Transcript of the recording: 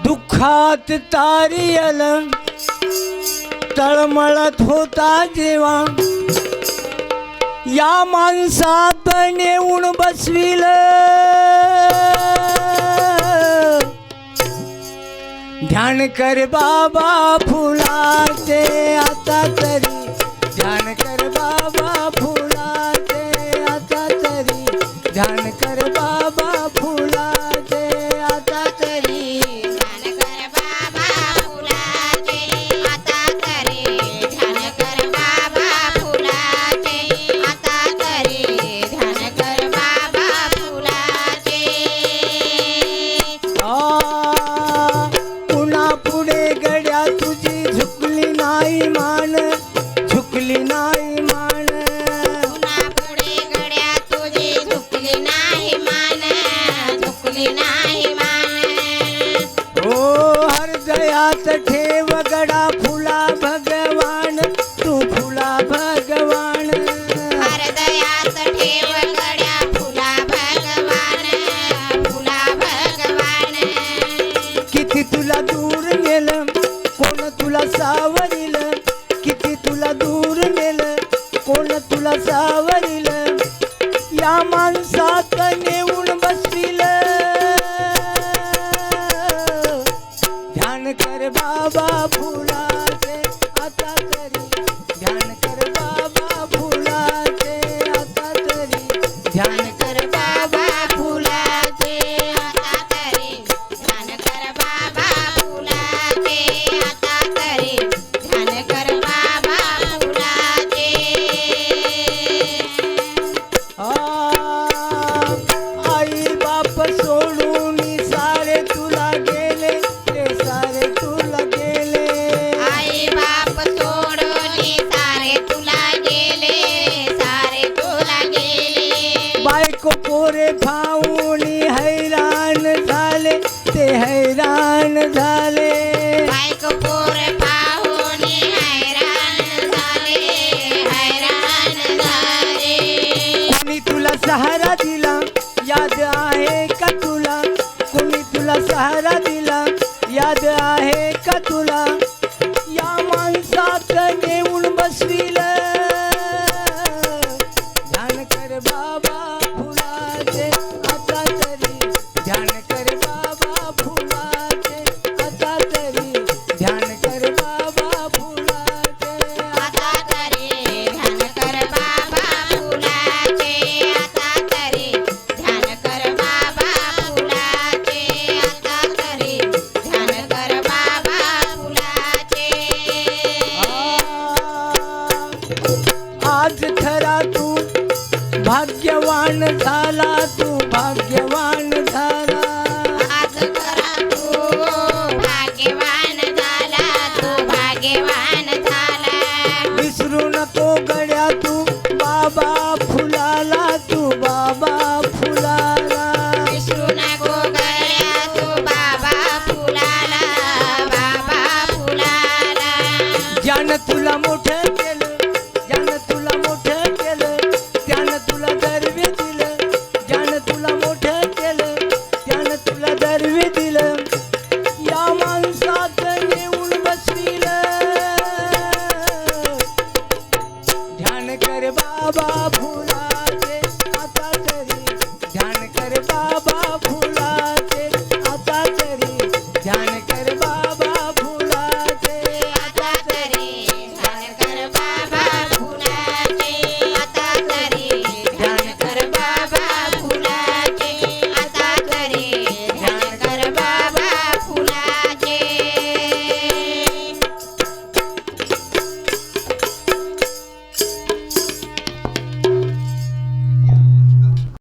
दुःखात तारियल तळमळत होता जेव्हा या माणसात नेऊन बसविल ध्यान कर बाबा फुलाचे आता तरी ध्यान कर बाबा फुलाचे आता तरी ध्यान कर बाबा फुलाचे आता तरी ध्यान कर बाबा फुलाचे आता तरी ध्यान कर बाबा फुलाचे आता तरी ध्यान कर बाबा फुलाचे पुन्हा पुढे गड्या तुझी झुकली नाही मान झुकली नाही मान पुन्हा पुढे गड्या तुझी झुकली नाही मान झुकली नाही मान हो हृदयात ठेव गडा फुला भगवान तू फुला भगवान हृदयात ठेव गड्या फुला भगवान फुला भगवान किती तुला दूर नेलं कोण तुला सावरिल किती तुला दूर नेलं कोण तुला सावरिल या माणसात नेऊन बसविल ध्यान कर बाबा फुलाचे आता तरी ध्यान कर बाबा फुलाचे आता तरी ध्यान कर बाबा फुलाचे आता तरी ध्यान कर बाबा फुलाचे आता तरी ध्यान कर बाबा फुलाचे आई बाप सोडून सारे तुला गेले ते सारे तुला गेले आई बाप सोडून सारे तुला गेले सारे तुला गेले बायको पोरे फावून हैराण झाले ते हैराण झाले बायको पोर पाहून हैराण झाले हैराण झाले कोणी तुला सहारा दिला याद आहे का तुला कोणी तुला सहारा दिला याद आहे का तुला या माणसात नेऊन बसविल ध्यान कर बाबा फुलाचे आता तरी ध्यान कर बाबा फुला